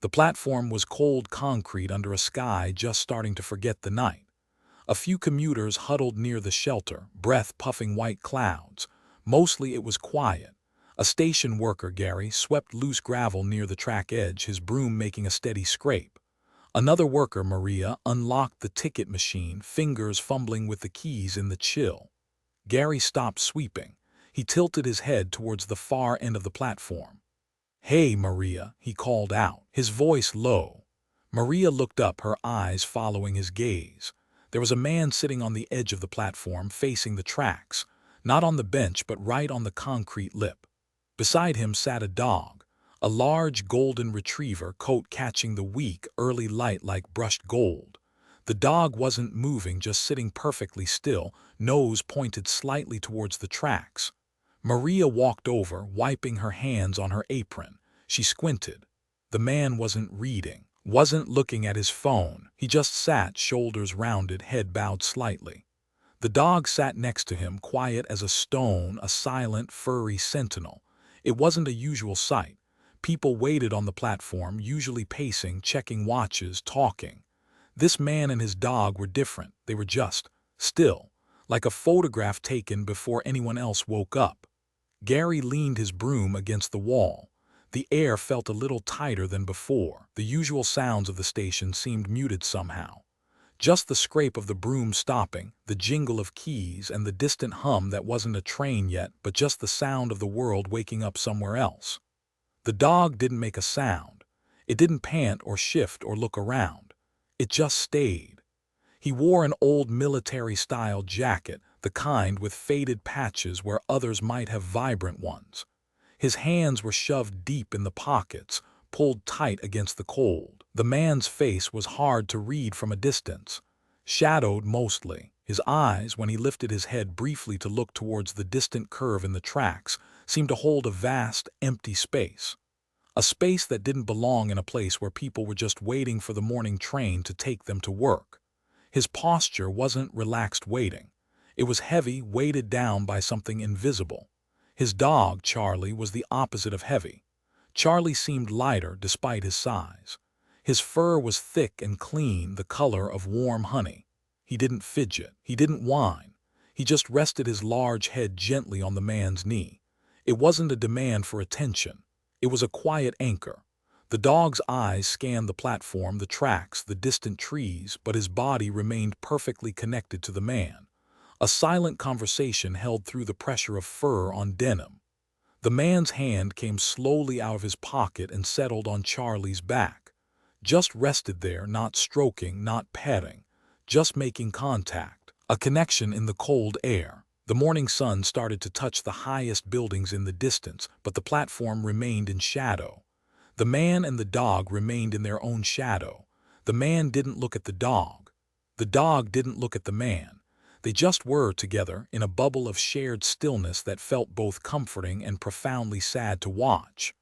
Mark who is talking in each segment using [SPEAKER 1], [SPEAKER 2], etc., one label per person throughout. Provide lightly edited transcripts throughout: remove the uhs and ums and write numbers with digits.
[SPEAKER 1] The platform was cold concrete under a sky just starting to forget the night. A few commuters huddled near the shelter, breath puffing white clouds. Mostly it was quiet. A station worker, Gary, swept loose gravel near the track edge, his broom making a steady scrape. Another worker, Maria, unlocked the ticket machine, fingers fumbling with the keys in the chill. Gary stopped sweeping. He tilted his head towards the far end of the platform. "Hey, Maria," he called out, his voice low. Maria looked up, her eyes following his gaze. There was a man sitting on the edge of the platform, facing the tracks, not on the bench but right on the concrete lip. Beside him sat a dog, a large golden retriever, coat catching the weak, early light like brushed gold. The dog wasn't moving, just sitting perfectly still, nose pointed slightly towards the tracks. Maria walked over, wiping her hands on her apron. She squinted. The man wasn't reading, wasn't looking at his phone. He just sat, shoulders rounded, head bowed slightly. The dog sat next to him, quiet as a stone, a silent, furry sentinel. It wasn't a usual sight. People waited on the platform, usually pacing, checking watches, talking. This man and his dog were different. They were just still, like a photograph taken before anyone else woke up. Gary leaned his broom against the wall. The air felt a little tighter than before. The usual sounds of the station seemed muted somehow. Just the scrape of the broom stopping, the jingle of keys, and the distant hum that wasn't a train yet, but just the sound of the world waking up somewhere else. The dog didn't make a sound. It didn't pant or shift or look around. It just stayed. He wore an old military-style jacket, the kind with faded patches where others might have vibrant ones. His hands were shoved deep in the pockets, pulled tight against the cold. The man's face was hard to read from a distance, shadowed mostly. His eyes, when he lifted his head briefly to look towards the distant curve in the tracks, seemed to hold a vast, empty space. A space that didn't belong in a place where people were just waiting for the morning train to take them to work. His posture wasn't relaxed waiting. It was heavy, weighted down by something invisible. His dog, Charlie, was the opposite of heavy. Charlie seemed lighter despite his size. His fur was thick and clean, the color of warm honey. He didn't fidget. He didn't whine. He just rested his large head gently on the man's knee. It wasn't a demand for attention. It was a quiet anchor. The dog's eyes scanned the platform, the tracks, the distant trees, but his body remained perfectly connected to the man. A silent conversation held through the pressure of fur on denim. The man's hand came slowly out of his pocket and settled on Charlie's back. Just rested there, not stroking, not petting, just making contact. A connection in the cold air. The morning sun started to touch the highest buildings in the distance, but the platform remained in shadow. The man and the dog remained in their own shadow. The man didn't look at the dog. The dog didn't look at the man. They just were together in a bubble of shared stillness that felt both comforting and profoundly sad to watch.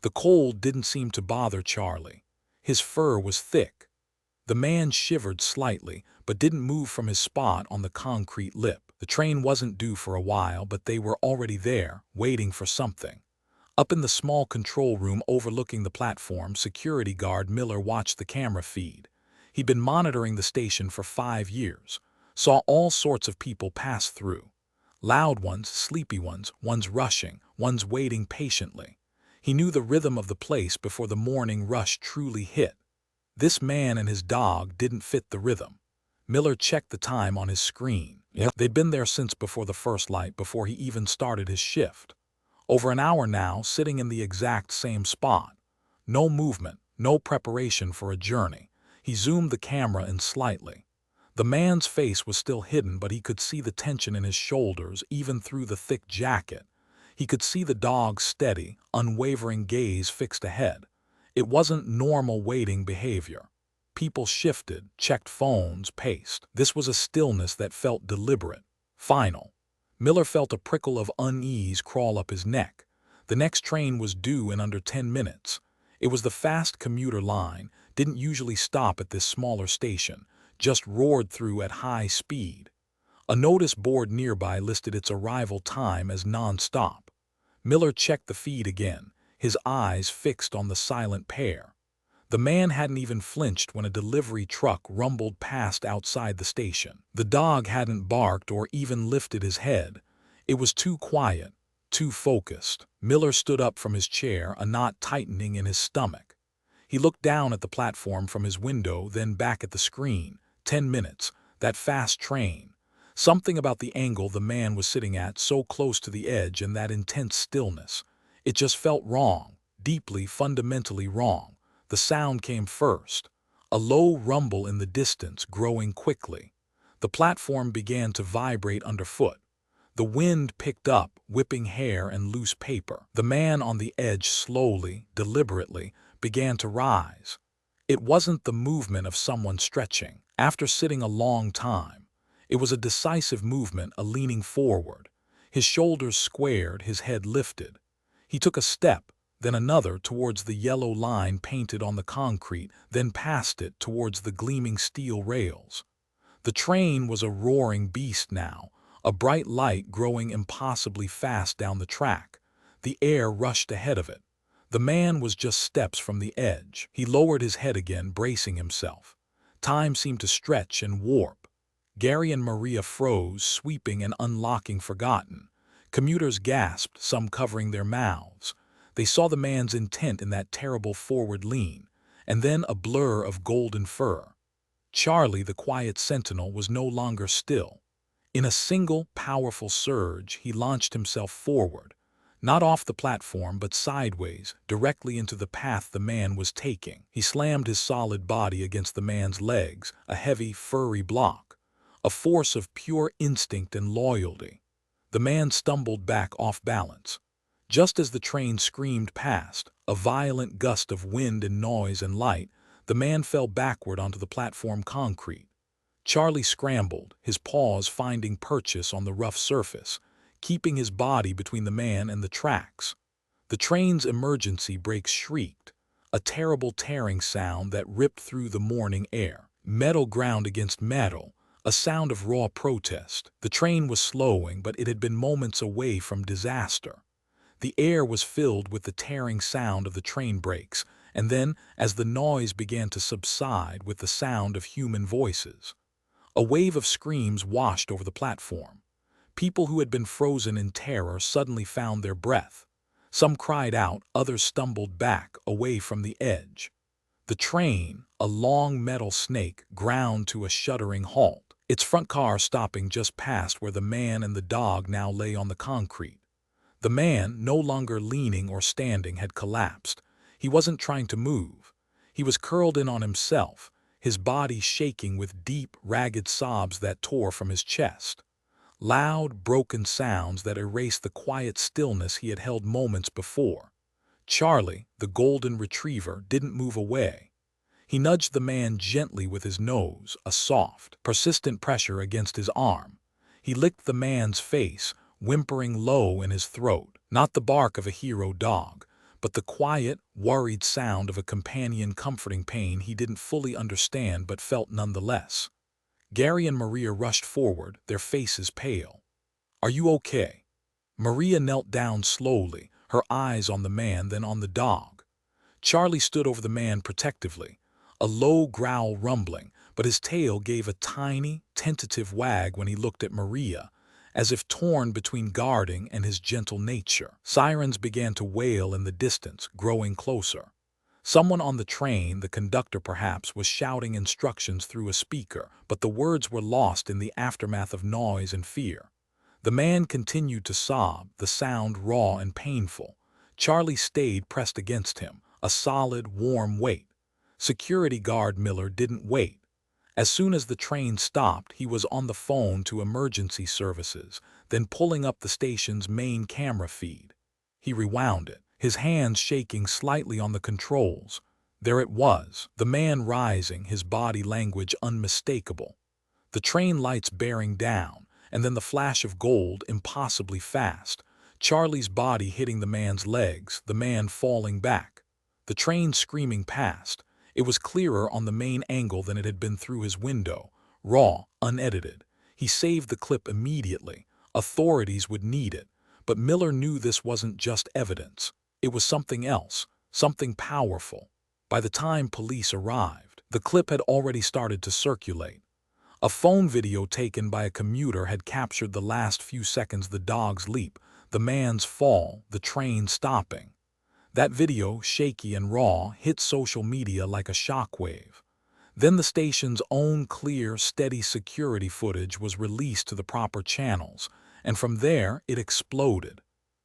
[SPEAKER 1] The cold didn't seem to bother Charlie. His fur was thick. The man shivered slightly, but didn't move from his spot on the concrete lip. The train wasn't due for a while, but they were already there, waiting for something. Up in the small control room overlooking the platform, security guard Miller watched the camera feed. He'd been monitoring the station for 5 years. Saw all sorts of people pass through. Loud ones, sleepy ones, ones rushing, ones waiting patiently. He knew the rhythm of the place before the morning rush truly hit. This man and his dog didn't fit the rhythm. Miller checked the time on his screen. They'd been there since before the first light, before he even started his shift. Over an hour now, sitting in the exact same spot. No movement, no preparation for a journey. He zoomed the camera in slightly. The man's face was still hidden, but he could see the tension in his shoulders, even through the thick jacket. He could see the dog's steady, unwavering gaze fixed ahead. It wasn't normal waiting behavior. People shifted, checked phones, paced. This was a stillness that felt deliberate, final. Miller felt a prickle of unease crawl up his neck. The next train was due in under 10 minutes. It was the fast commuter line, didn't usually stop at this smaller station, just roared through at high speed. A notice board nearby listed its arrival time as non-stop. Miller checked the feed again, his eyes fixed on the silent pair. The man hadn't even flinched when a delivery truck rumbled past outside the station. The dog hadn't barked or even lifted his head. It was too quiet, too focused. Miller stood up from his chair, a knot tightening in his stomach. He looked down at the platform from his window, then back at the screen. 10 minutes, that fast train. Something about the angle the man was sitting at, so close to the edge, and that intense stillness. It just felt wrong, deeply, fundamentally wrong. The sound came first, a low rumble in the distance, growing quickly. The platform began to vibrate underfoot. The wind picked up, whipping hair and loose paper. The man on the edge slowly, deliberately, began to rise. It wasn't the movement of someone stretching. After sitting a long time, it was a decisive movement, a leaning forward. His shoulders squared, his head lifted. He took a step, then another towards the yellow line painted on the concrete, then past it towards the gleaming steel rails. The train was a roaring beast now, a bright light growing impossibly fast down the track. The air rushed ahead of it. The man was just steps from the edge. He lowered his head again, bracing himself. Time seemed to stretch and warp. Gary and Maria froze, sweeping and unlocking, forgotten. Commuters gasped, some covering their mouths. They saw the man's intent in that terrible forward lean, and then a blur of golden fur. Charlie, the quiet sentinel, was no longer still. In a single, powerful surge, he launched himself forward, not off the platform but sideways, directly into the path the man was taking. He slammed his solid body against the man's legs, a heavy, furry block, a force of pure instinct and loyalty. The man stumbled back off balance. Just as the train screamed past, a violent gust of wind and noise and light, the man fell backward onto the platform concrete. Charlie scrambled, his paws finding purchase on the rough surface, keeping his body between the man and the tracks. The train's emergency brakes shrieked, a terrible tearing sound that ripped through the morning air. Metal ground against metal, a sound of raw protest. The train was slowing, but it had been moments away from disaster. The air was filled with the tearing sound of the train brakes, and then, as the noise began to subside, with the sound of human voices. A wave of screams washed over the platform. People who had been frozen in terror suddenly found their breath. Some cried out, others stumbled back, away from the edge. The train, a long metal snake, ground to a shuddering halt, its front car stopping just past where the man and the dog now lay on the concrete. The man, no longer leaning or standing, had collapsed. He wasn't trying to move. He was curled in on himself, his body shaking with deep, ragged sobs that tore from his chest. Loud, broken sounds that erased the quiet stillness he had held moments before. Charlie, the golden retriever, didn't move away. He nudged the man gently with his nose, a soft, persistent pressure against his arm. He licked the man's face, whimpering low in his throat, not the bark of a hero dog, but the quiet, worried sound of a companion comforting pain he didn't fully understand but felt nonetheless. Gary and Maria rushed forward, their faces pale. "Are you okay?" Maria knelt down slowly, her eyes on the man, then on the dog. Charlie stood over the man protectively, a low growl rumbling, but his tail gave a tiny, tentative wag when he looked at Maria, as if torn between guarding and his gentle nature. Sirens began to wail in the distance, growing closer. Someone on the train, the conductor perhaps, was shouting instructions through a speaker, but the words were lost in the aftermath of noise and fear. The man continued to sob, the sound raw and painful. Charlie stayed pressed against him, a solid, warm weight. Security guard Miller didn't wait. As soon as the train stopped, he was on the phone to emergency services, then pulling up the station's main camera feed. He rewound it, his hands shaking slightly on the controls. There it was, the man rising, his body language unmistakable. The train lights bearing down, and then the flash of gold, impossibly fast. Charlie's body hitting the man's legs, the man falling back. The train screaming past. It was clearer on the main angle than it had been through his window, raw, unedited. He saved the clip immediately. Authorities would need it. But Miller knew this wasn't just evidence. It was something else, something powerful. By the time police arrived, the clip had already started to circulate. A phone video taken by a commuter had captured the last few seconds: the dog's leap, the man's fall, the train stopping. That video, shaky and raw, hit social media like a shockwave. Then the station's own clear, steady security footage was released to the proper channels, and from there it exploded.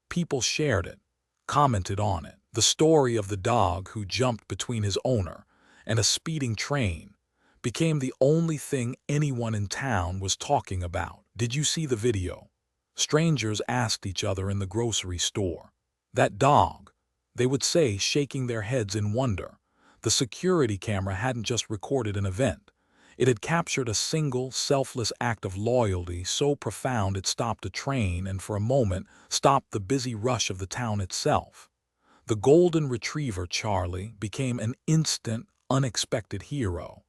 [SPEAKER 1] People shared it, commented on it. The story of the dog who jumped between his owner and a speeding train became the only thing anyone in town was talking about. "Did you see the video?" Strangers asked each other in the grocery store. "That dog," they would say, shaking their heads in wonder. The security camera hadn't just recorded an event. It had captured a single, selfless act of loyalty so profound it stopped a train and for a moment stopped the busy rush of the town itself. The golden retriever Charlie became an instant, unexpected hero.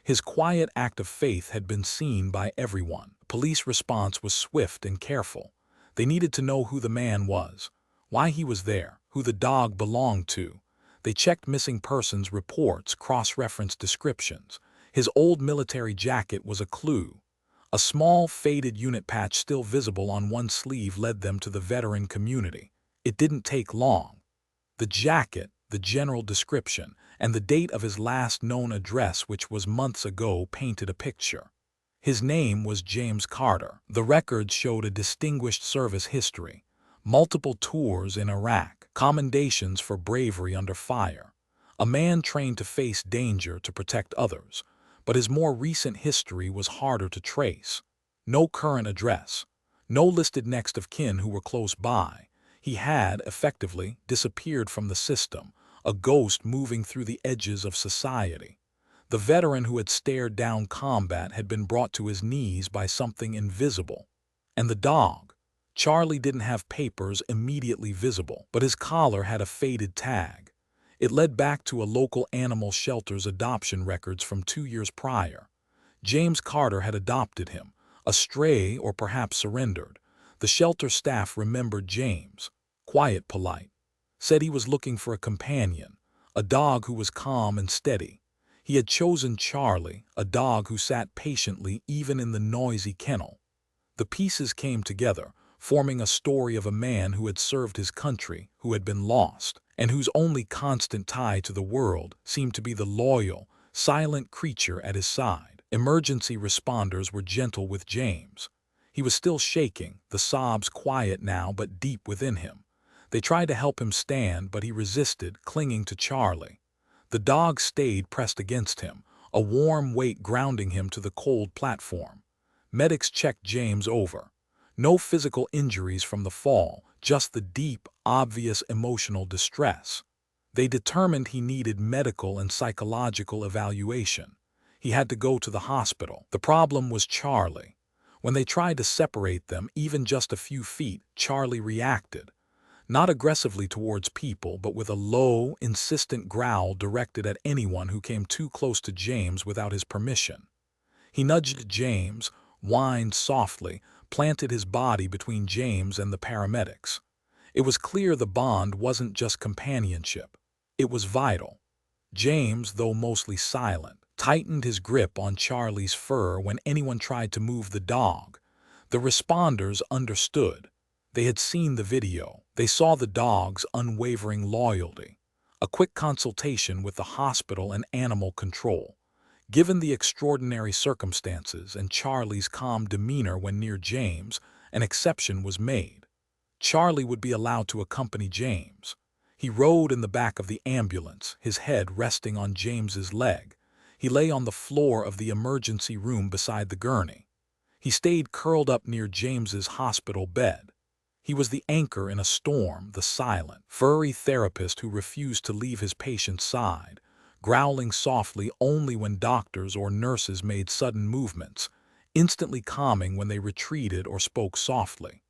[SPEAKER 1] His quiet act of faith had been seen by everyone. Police response was swift and careful. They needed to know who the man was, why he was there, who the dog belonged to. They checked missing persons reports, cross-referenced descriptions. His old military jacket was a clue. A small, faded unit patch still visible on one sleeve led them to the veteran community. It didn't take long. The jacket, the general description, and the date of his last known address, which was months ago, painted a picture. His name was James Carter. The records showed a distinguished service history, multiple tours in Iraq, commendations for bravery under fire. A man trained to face danger to protect others, but his more recent history was harder to trace. No current address, no listed next of kin who were close by. He had, effectively, disappeared from the system, a ghost moving through the edges of society. The veteran who had stared down combat had been brought to his knees by something invisible. And the dog? Charlie didn't have papers immediately visible, but his collar had a faded tag. It led back to a local animal shelter's adoption records from 2 years prior. James Carter had adopted him, a stray or perhaps surrendered. The shelter staff remembered James, quiet, polite, said he was looking for a companion, a dog who was calm and steady. He had chosen Charlie, a dog who sat patiently even in the noisy kennel. The pieces came together, forming a story of a man who had served his country, who had been lost, and whose only constant tie to the world seemed to be the loyal, silent creature at his side. Emergency responders were gentle with James. He was still shaking, the sobs quiet now but deep within him. They tried to help him stand, but he resisted, clinging to Charlie. The dog stayed pressed against him, a warm weight grounding him to the cold platform. Medics checked James over. No physical injuries from the fall, just the deep, obvious emotional distress. They determined he needed medical and psychological evaluation. He had to go to the hospital. The problem was Charlie. When they tried to separate them, even just a few feet, Charlie reacted. Not aggressively towards people, but with a low, insistent growl directed at anyone who came too close to James without his permission. He nudged James, whined softly, planted his body between James and the paramedics. It was clear the bond wasn't just companionship. It was vital. James, though mostly silent, tightened his grip on Charlie's fur when anyone tried to move the dog. The responders understood. They had seen the video. They saw the dog's unwavering loyalty. A quick consultation with the hospital and animal control. Given the extraordinary circumstances and Charlie's calm demeanor when near James, an exception was made. Charlie would be allowed to accompany James. He rode in the back of the ambulance, his head resting on James's leg. He lay on the floor of the emergency room beside the gurney. He stayed curled up near James's hospital bed. He was the anchor in a storm, the silent, furry therapist who refused to leave his patient's side, growling softly only when doctors or nurses made sudden movements, instantly calming when they retreated or spoke softly.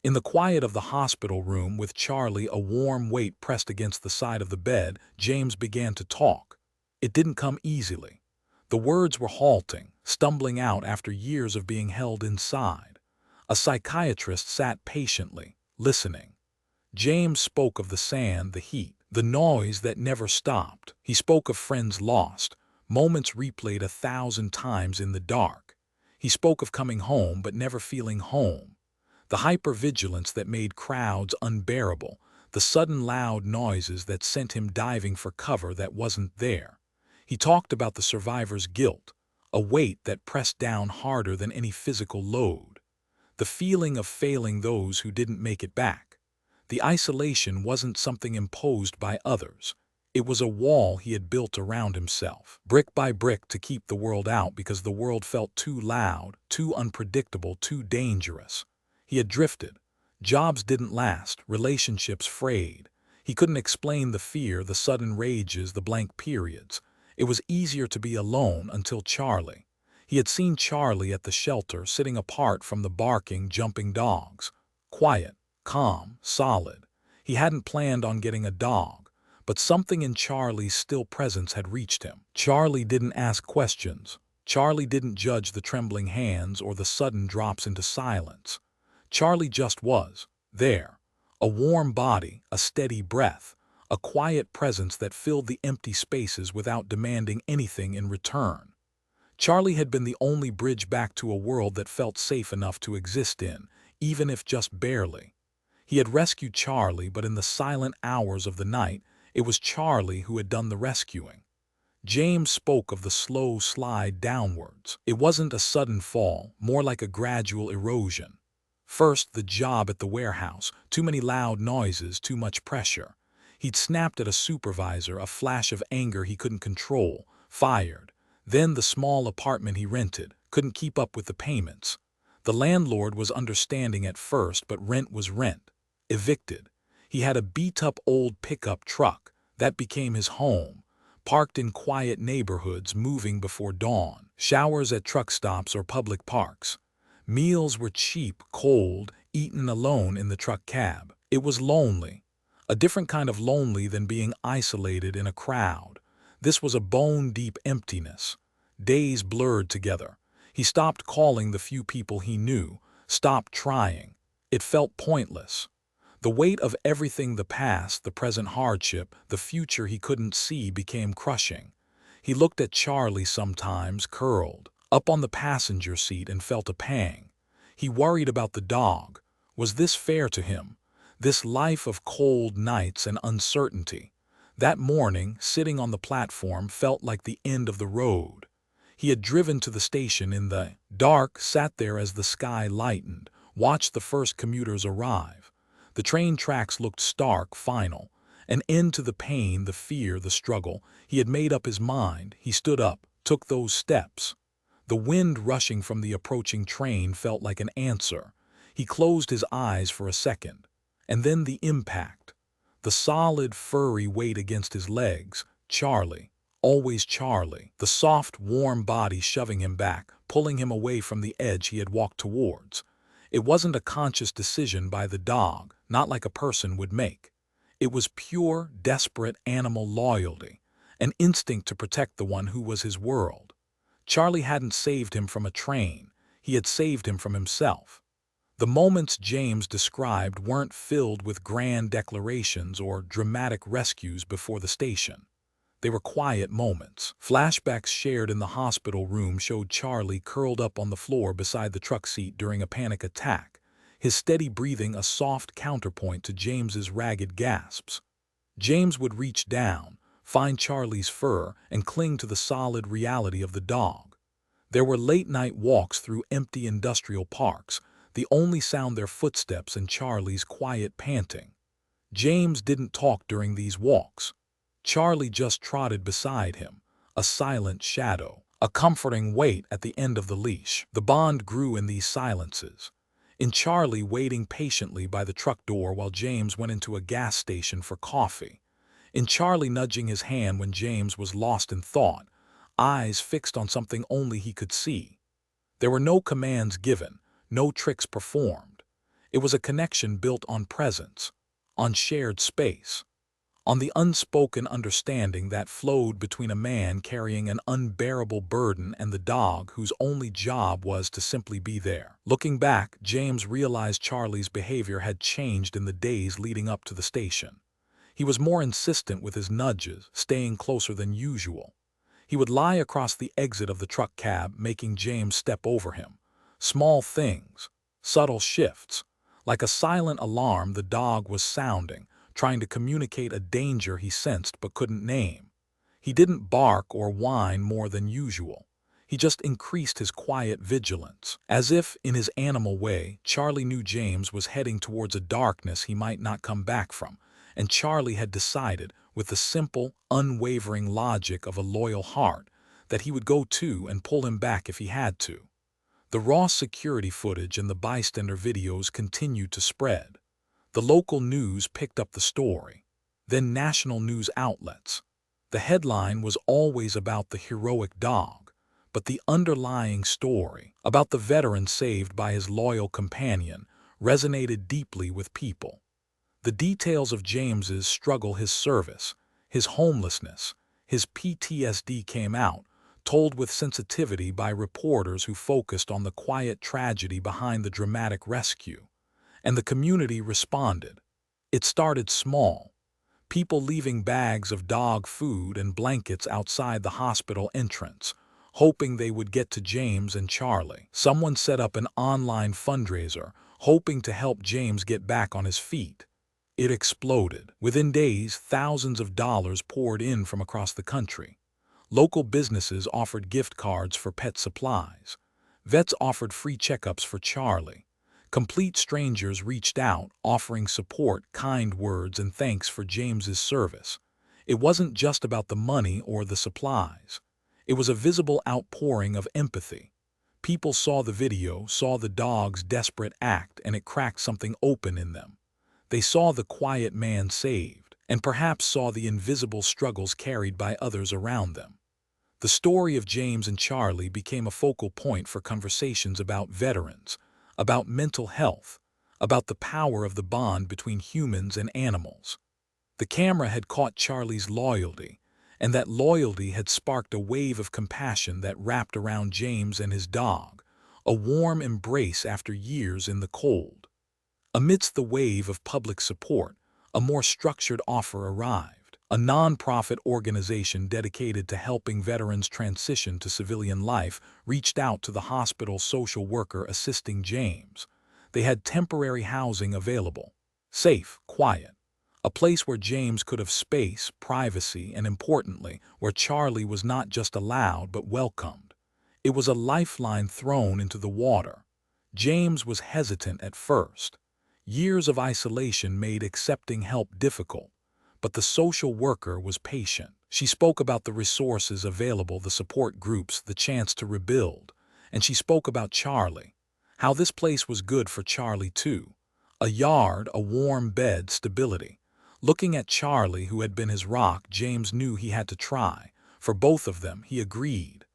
[SPEAKER 1] In the quiet of the hospital room, with Charlie a warm weight pressed against the side of the bed, James began to talk. It didn't come easily. The words were halting, stumbling out after years of being held inside. A psychiatrist sat patiently, listening. James spoke of the sand, the heat, The noise that never stopped. He spoke of friends lost, moments replayed 1,000 times in the dark. He spoke of coming home but never feeling home. The hypervigilance that made crowds unbearable, the sudden loud noises that sent him diving for cover that wasn't there. He talked about the survivor's guilt, a weight that pressed down harder than any physical load. The feeling of failing those who didn't make it back. The isolation wasn't something imposed by others. It was a wall he had built around himself, brick by brick, to keep the world out because the world felt too loud, too unpredictable, too dangerous. He had drifted. Jobs didn't last, relationships frayed. He couldn't explain the fear, the sudden rages, the blank periods. It was easier to be alone until Charlie. He had seen Charlie at the shelter, sitting apart from the barking, jumping dogs. Quiet, calm, solid. He hadn't planned on getting a dog, but something in Charlie's still presence had reached him. Charlie didn't ask questions. Charlie didn't judge the trembling hands or the sudden drops into silence. Charlie just was there. A warm body, a steady breath, a quiet presence that filled the empty spaces without demanding anything in return. Charlie had been the only bridge back to a world that felt safe enough to exist in, even if just barely. He had rescued Charlie, but in the silent hours of the night, it was Charlie who had done the rescuing. James spoke of the slow slide downwards. It wasn't a sudden fall, more like a gradual erosion. First, the job at the warehouse, too many loud noises, too much pressure. He'd snapped at a supervisor, a flash of anger he couldn't control, fired. Then the small apartment he rented, couldn't keep up with the payments. The landlord was understanding at first, but rent was rent. Evicted. He had a beat-up old pickup truck. That became his home. Parked in quiet neighborhoods, moving before dawn. Showers at truck stops or public parks. Meals were cheap, cold, eaten alone in the truck cab. It was lonely. A different kind of lonely than being isolated in a crowd. This was a bone-deep emptiness. Days blurred together. He stopped calling the few people he knew, stopped trying. It felt pointless. The weight of everything, the past, the present hardship, the future he couldn't see, became crushing. He looked at Charlie sometimes, curled up on the passenger seat, and felt a pang. He worried about the dog. Was this fair to him? This life of cold nights and uncertainty. That morning, sitting on the platform, felt like the end of the road. He had driven to the station in the dark, sat there as the sky lightened, watched the first commuters arrive. The train tracks looked stark, final. An end to the pain, the fear, the struggle. He had made up his mind. He stood up, took those steps. The wind rushing from the approaching train felt like an answer. He closed his eyes for a second. And then the impact. The solid, furry weight against his legs. Charlie. Always Charlie. The soft, warm body shoving him back, pulling him away from the edge he had walked towards. It wasn't a conscious decision by the dog, not like a person would make. It was pure, desperate animal loyalty, an instinct to protect the one who was his world. Charlie hadn't saved him from a train. He had saved him from himself. The moments James described weren't filled with grand declarations or dramatic rescues before the station. They were quiet moments. Flashbacks shared in the hospital room showed Charlie curled up on the floor beside the truck seat during a panic attack, his steady breathing a soft counterpoint to James's ragged gasps. James would reach down, find Charlie's fur, and cling to the solid reality of the dog. There were late-night walks through empty industrial parks, the only sound their footsteps and Charlie's quiet panting. James didn't talk during these walks. Charlie just trotted beside him, a silent shadow, a comforting weight at the end of the leash. The bond grew in these silences. In Charlie waiting patiently by the truck door while James went into a gas station for coffee. In Charlie nudging his hand when James was lost in thought, eyes fixed on something only he could see. There were no commands given, no tricks performed. It was a connection built on presence, on shared space, on the unspoken understanding that flowed between a man carrying an unbearable burden and the dog whose only job was to simply be there. Looking back, James realized Charlie's behavior had changed in the days leading up to the station. He was more insistent with his nudges, staying closer than usual. He would lie across the exit of the truck cab, making James step over him. Small things, subtle shifts. Like a silent alarm, the dog was sounding, trying to communicate a danger he sensed but couldn't name. He didn't bark or whine more than usual. He just increased his quiet vigilance. As if, in his animal way, Charlie knew James was heading towards a darkness he might not come back from, and Charlie had decided, with the simple, unwavering logic of a loyal heart, that he would go too and pull him back if he had to. The raw security footage and the bystander videos continued to spread. The local news picked up the story, then national news outlets. The headline was always about the heroic dog, but the underlying story, about the veteran saved by his loyal companion, resonated deeply with people. The details of James's struggle, his service, his homelessness, his PTSD came out, told with sensitivity by reporters who focused on the quiet tragedy behind the dramatic rescue. And the community responded. It started small. People leaving bags of dog food and blankets outside the hospital entrance, hoping they would get to James and Charlie. Someone set up an online fundraiser, hoping to help James get back on his feet. It exploded. Within days, thousands of dollars poured in from across the country. Local businesses offered gift cards for pet supplies. Vets offered free checkups for Charlie. Complete strangers reached out, offering support, kind words, and thanks for James's service. It wasn't just about the money or the supplies. It was a visible outpouring of empathy. People saw the video, saw the dog's desperate act, and it cracked something open in them. They saw the quiet man saved, and perhaps saw the invisible struggles carried by others around them. The story of James and Charlie became a focal point for conversations about veterans, about mental health, about the power of the bond between humans and animals. The camera had caught Charlie's loyalty, and that loyalty had sparked a wave of compassion that wrapped around James and his dog, a warm embrace after years in the cold. Amidst the wave of public support, a more structured offer arrived. A non-profit organization dedicated to helping veterans transition to civilian life reached out to the hospital social worker assisting James. They had temporary housing available. Safe, quiet. A place where James could have space, privacy, and importantly, where Charlie was not just allowed but welcomed. It was a lifeline thrown into the water. James was hesitant at first. Years of isolation made accepting help difficult, but the social worker was patient. She spoke about the resources available, the support groups, the chance to rebuild. And she spoke about Charlie, how this place was good for Charlie too. A yard, a warm bed, stability. Looking at Charlie, who had been his rock, James knew he had to try. For both of them, he agreed.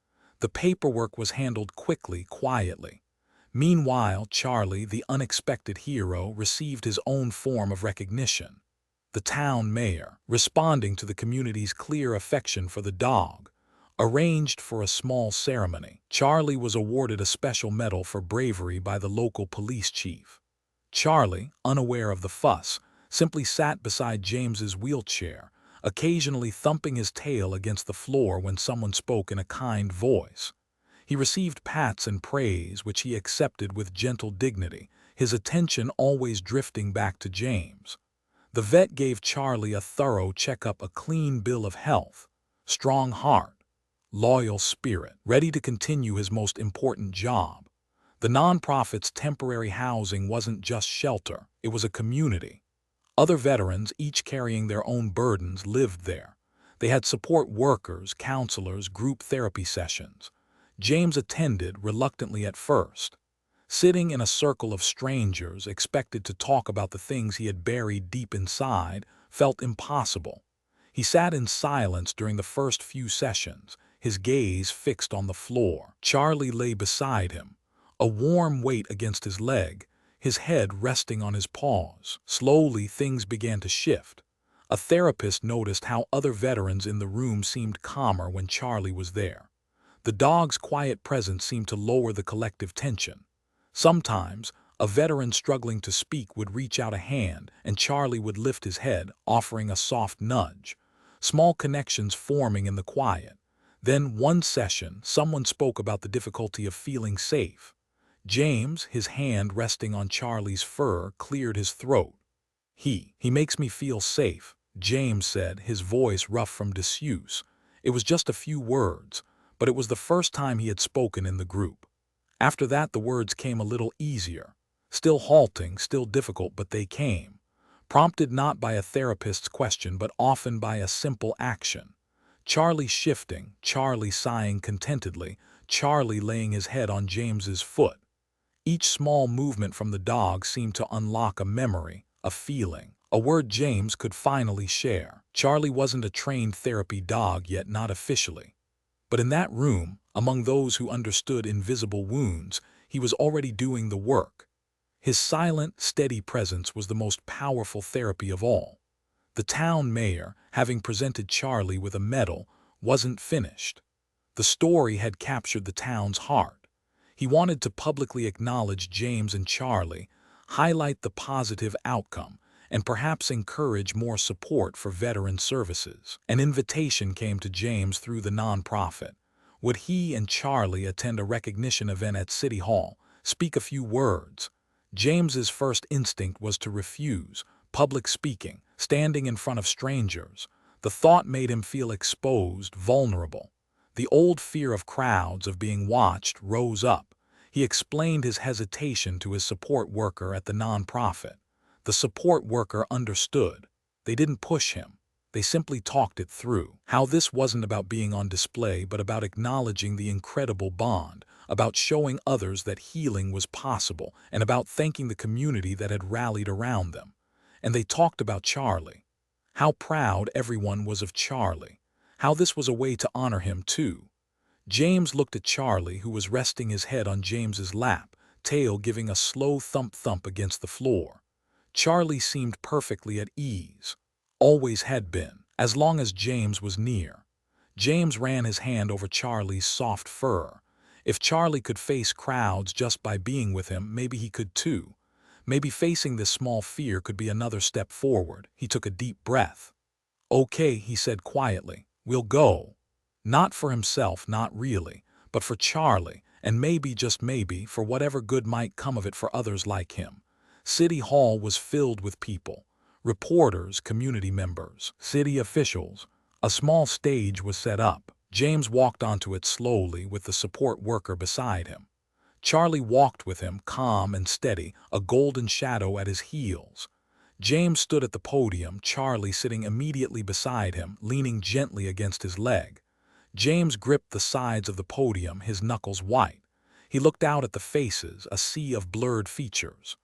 [SPEAKER 1] The paperwork was handled quickly, quietly. Meanwhile, Charlie, the unexpected hero, received his own form of recognition. The town mayor, responding to the community's clear affection for the dog, arranged for a small ceremony. Charlie was awarded a special medal for bravery by the local police chief. Charlie, unaware of the fuss, simply sat beside James's wheelchair, occasionally thumping his tail against the floor when someone spoke in a kind voice. He received pats and praise, which he accepted with gentle dignity, his attention always drifting back to James. The vet gave Charlie a thorough checkup, a clean bill of health, strong heart, loyal spirit, ready to continue his most important job. The nonprofit's temporary housing wasn't just shelter, it was a community. Other veterans, each carrying their own burdens, lived there. They had support workers, counselors, group therapy sessions. James attended, reluctantly at first. Sitting in a circle of strangers, expected to talk about the things he had buried deep inside, felt impossible. He sat in silence during the first few sessions, his gaze fixed on the floor. Charlie lay beside him, a warm weight against his leg, his head resting on his paws. Slowly, things began to shift. A therapist noticed how other veterans in the room seemed calmer when Charlie was there. The dog's quiet presence seemed to lower the collective tension. Sometimes, A veteran struggling to speak would reach out a hand, and Charlie would lift his head, offering a soft nudge. Small connections forming in the quiet. Then, one session, someone spoke about the difficulty of feeling safe. James, his hand resting on Charlie's fur, cleared his throat. He makes me feel safe," James said, his voice rough from disuse. It was just a few words, but it was the first time he had spoken in the group. After that, the words came a little easier. Still halting, still difficult, but they came. Prompted not by a therapist's question, but often by a simple action. Charlie shifting, Charlie sighing contentedly, Charlie laying his head on James's foot. Each small movement from the dog seemed to unlock a memory, a feeling, a word James could finally share. Charlie wasn't a trained therapy dog yet, not officially. But in that room, among those who understood invisible wounds, he was already doing the work. His silent, steady presence was the most powerful therapy of all. The town mayor, having presented Charlie with a medal, wasn't finished. The story had captured the town's heart. He wanted to publicly acknowledge James and Charlie, highlight the positive outcome, and perhaps encourage more support for veteran services. An invitation came to James through the nonprofit. Would he and Charlie attend a recognition event at City Hall, speak a few words? James's first instinct was to refuse. Public speaking, standing in front of strangers. The thought made him feel exposed, vulnerable. The old fear of crowds, of being watched, rose up. He explained his hesitation to his support worker at the nonprofit. The support worker understood. They didn't push him. They simply talked it through. How this wasn't about being on display, but about acknowledging the incredible bond, about showing others that healing was possible, and about thanking the community that had rallied around them. And they talked about Charlie. How proud everyone was of Charlie. How this was a way to honor him, too. James looked at Charlie, who was resting his head on James's lap, tail giving a slow thump-thump against the floor. Charlie seemed perfectly at ease. Always had been, as long as James was near. James ran his hand over Charlie's soft fur. If Charlie could face crowds just by being with him, maybe he could too. Maybe facing this small fear could be another step forward. He took a deep breath. "Okay," he said quietly, "we'll go." Not for himself, not really, but for Charlie, and maybe, just maybe, for whatever good might come of it for others like him. City Hall was filled with people. Reporters, community members, city officials. A small stage was set up. James walked onto it slowly with the support worker beside him. Charlie walked with him, calm and steady, a golden shadow at his heels. James stood at the podium, Charlie sitting immediately beside him, leaning gently against his leg. James gripped the sides of the podium, his knuckles white. He looked out at the faces, a sea of blurred features.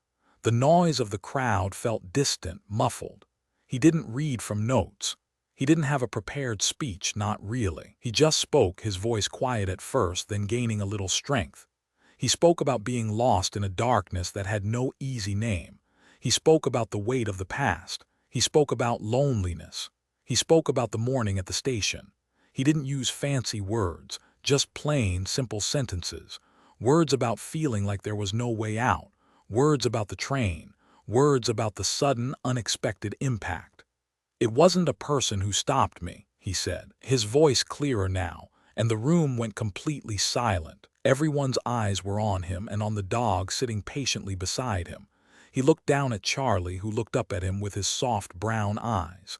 [SPEAKER 1] The noise of the crowd felt distant, muffled. He didn't read from notes. He didn't have a prepared speech, not really. He just spoke, his voice quiet at first, then gaining a little strength. He spoke about being lost in a darkness that had no easy name. He spoke about the weight of the past. He spoke about loneliness. He spoke about the morning at the station. He didn't use fancy words, just plain, simple sentences. Words about feeling like there was no way out. Words about the train. Words about the sudden, unexpected impact. "It wasn't a person who stopped me," he said, his voice clearer now, and the room went completely silent. Everyone's eyes were on him and on the dog sitting patiently beside him. He looked down at Charlie, who looked up at him with his soft brown eyes.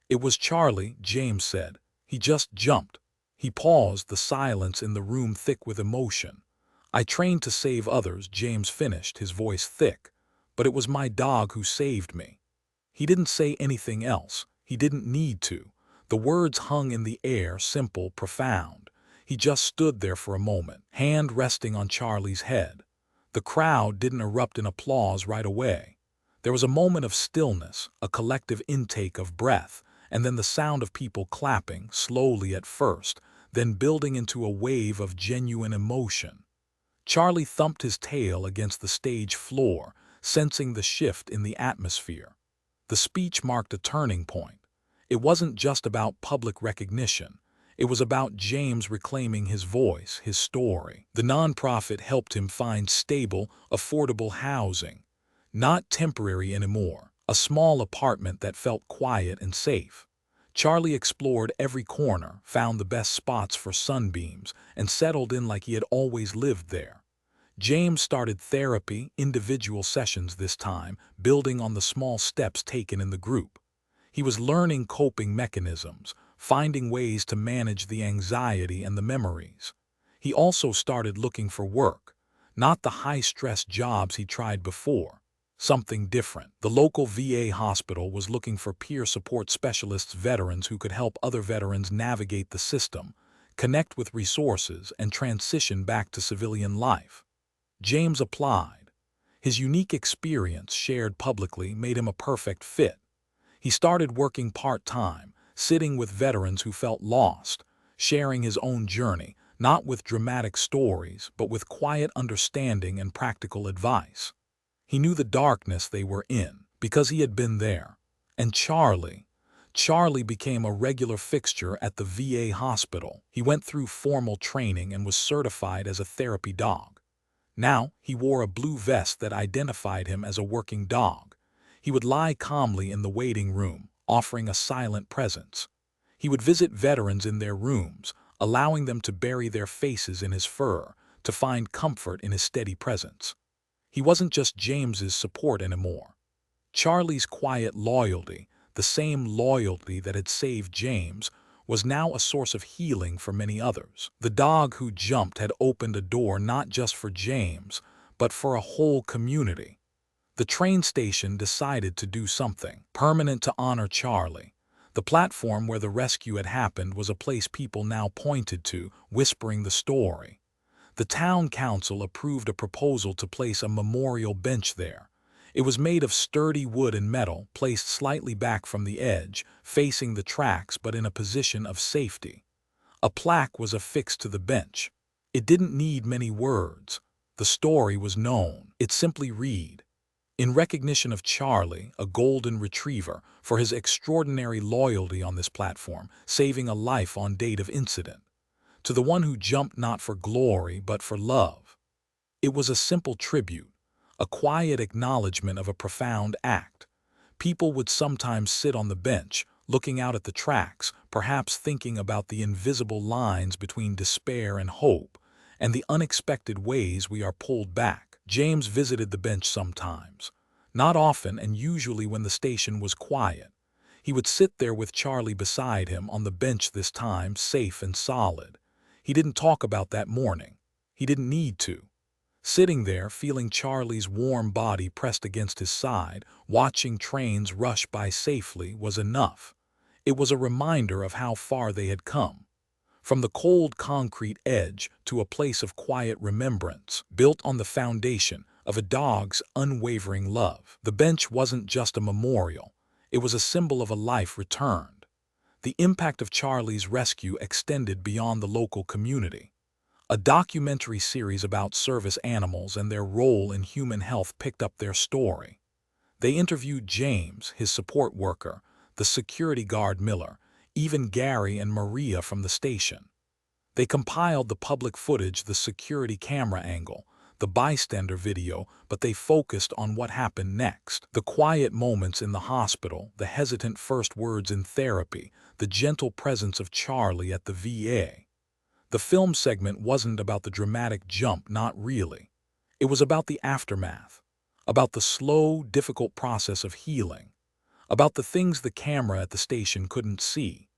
[SPEAKER 1] "It was Charlie," James said. "He just jumped." He paused, the silence in the room thick with emotion. "I trained to save others," James finished, his voice thick. "But it was my dog who saved me." He didn't say anything else. He didn't need to. The words hung in the air, simple, profound. He just stood there for a moment, hand resting on Charlie's head. The crowd didn't erupt in applause right away. There was a moment of stillness, a collective intake of breath, and then the sound of people clapping, slowly at first, then building into a wave of genuine emotion. Charlie thumped his tail against the stage floor, sensing the shift in the atmosphere. The speech marked a turning point. It wasn't just about public recognition. It was about James reclaiming his voice, his story. The nonprofit helped him find stable, affordable housing, not temporary anymore, a small apartment that felt quiet and safe. Charlie explored every corner, found the best spots for sunbeams, and settled in like he had always lived there. James started therapy, individual sessions this time, building on the small steps taken in the group. He was learning coping mechanisms, finding ways to manage the anxiety and the memories. He also started looking for work, not the high-stress jobs he tried before. Something different. The local VA hospital was looking for peer support specialists, veterans who could help other veterans navigate the system, connect with resources, and transition back to civilian life. James applied. His unique experience, shared publicly, made him a perfect fit. He started working part-time, sitting with veterans who felt lost, sharing his own journey, not with dramatic stories, but with quiet understanding and practical advice. He knew the darkness they were in, because he had been there. And Charlie became a regular fixture at the VA hospital. He went through formal training and was certified as a therapy dog. Now, he wore a blue vest that identified him as a working dog. He would lie calmly in the waiting room, offering a silent presence. He would visit veterans in their rooms, allowing them to bury their faces in his fur, to find comfort in his steady presence. He wasn't just James's support anymore. Charlie's quiet loyalty, the same loyalty that had saved James, was now a source of healing for many others. The dog who jumped had opened a door not just for James, but for a whole community. The train station decided to do something permanent to honor Charlie. The platform where the rescue had happened was a place people now pointed to, whispering the story. The town council approved a proposal to place a memorial bench there. It was made of sturdy wood and metal, placed slightly back from the edge, facing the tracks but in a position of safety. A plaque was affixed to the bench. It didn't need many words. The story was known. It simply read, "In recognition of Charlie, a golden retriever, for his extraordinary loyalty on this platform, saving a life on date of incident. To the one who jumped not for glory but for love." It was a simple tribute, a quiet acknowledgement of a profound act. People would sometimes sit on the bench, looking out at the tracks, perhaps thinking about the invisible lines between despair and hope, and the unexpected ways we are pulled back. James visited the bench sometimes. Not often, and usually when the station was quiet. He would sit there with Charlie beside him on the bench, this time safe and solid. He didn't talk about that morning. He didn't need to. Sitting there, feeling Charlie's warm body pressed against his side, watching trains rush by safely, was enough. It was a reminder of how far they had come. From the cold concrete edge to a place of quiet remembrance, built on the foundation of a dog's unwavering love. The bench wasn't just a memorial. It was a symbol of a life returned. The impact of Charlie's rescue extended beyond the local community. A documentary series about service animals and their role in human health picked up their story. They interviewed James, his support worker, the security guard Miller, even Gary and Maria from the station. They compiled the public footage, the security camera angle, the bystander video, but they focused on what happened next. The quiet moments in the hospital, the hesitant first words in therapy, the gentle presence of Charlie at the VA. The film segment wasn't about the dramatic jump, not really. It was about the aftermath, about the slow, difficult process of healing, about the things the camera at the station couldn't see.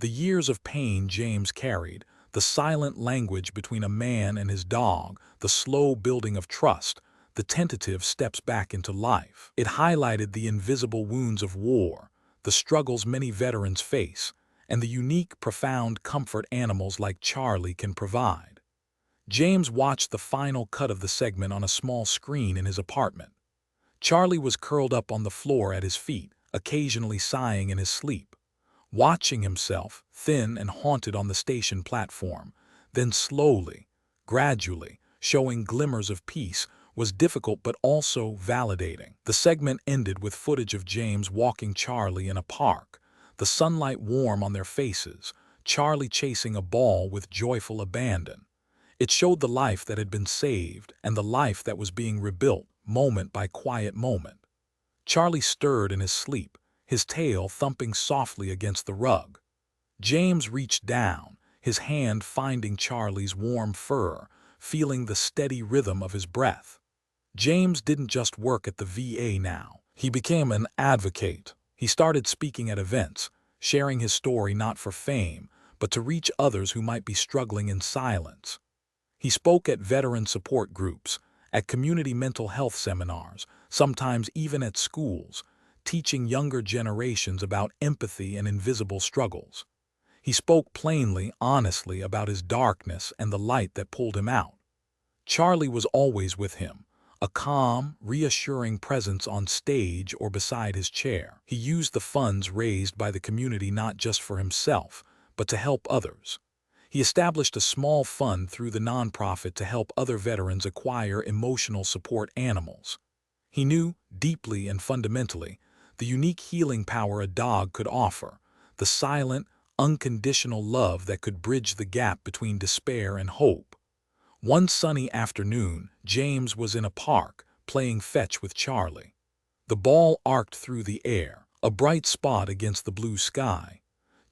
[SPEAKER 1] The years of pain James carried, the silent language between a man and his dog, the slow building of trust, the tentative steps back into life. It highlighted the invisible wounds of war, the struggles many veterans face, and the unique, profound comfort animals like Charlie can provide. James watched the final cut of the segment on a small screen in his apartment. Charlie was curled up on the floor at his feet, occasionally sighing in his sleep, watching himself, thin and haunted on the station platform, then slowly, gradually, showing glimmers of peace, was difficult but also validating. The segment ended with footage of James walking Charlie in a park, the sunlight warm on their faces, Charlie chasing a ball with joyful abandon. It showed the life that had been saved and the life that was being rebuilt, moment by quiet moment. Charlie stirred in his sleep, his tail thumping softly against the rug. James reached down, his hand finding Charlie's warm fur, feeling the steady rhythm of his breath. James didn't just work at the VA now. He became an advocate. He started speaking at events, sharing his story not for fame, but to reach others who might be struggling in silence. He spoke at veteran support groups, at community mental health seminars, sometimes even at schools, teaching younger generations about empathy and invisible struggles. He spoke plainly, honestly about his darkness and the light that pulled him out. Charlie was always with him, a calm, reassuring presence on stage or beside his chair. He used the funds raised by the community not just for himself, but to help others. He established a small fund through the nonprofit to help other veterans acquire emotional support animals. He knew, deeply and fundamentally, the unique healing power a dog could offer, the silent, unconditional love that could bridge the gap between despair and hope. One sunny afternoon, James was in a park, playing fetch with Charlie. The ball arced through the air, a bright spot against the blue sky.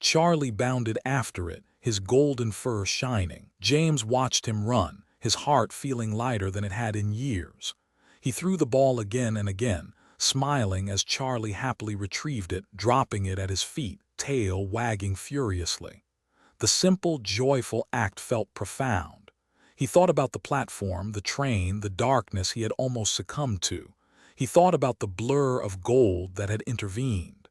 [SPEAKER 1] Charlie bounded after it, his golden fur shining. James watched him run, his heart feeling lighter than it had in years. He threw the ball again and again, smiling as Charlie happily retrieved it, dropping it at his feet, tail wagging furiously. The simple, joyful act felt profound. He thought about the platform, the train, the darkness he had almost succumbed to. He thought about the blur of gold that had intervened.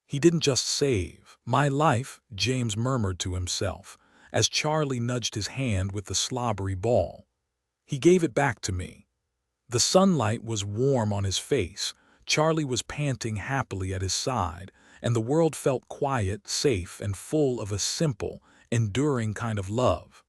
[SPEAKER 1] He didn't just save my life, James murmured to himself, as Charlie nudged his hand with the slobbery ball. He gave it back to me. The sunlight was warm on his face, Charlie was panting happily at his side, and the world felt quiet, safe, and full of a simple, enduring kind of love.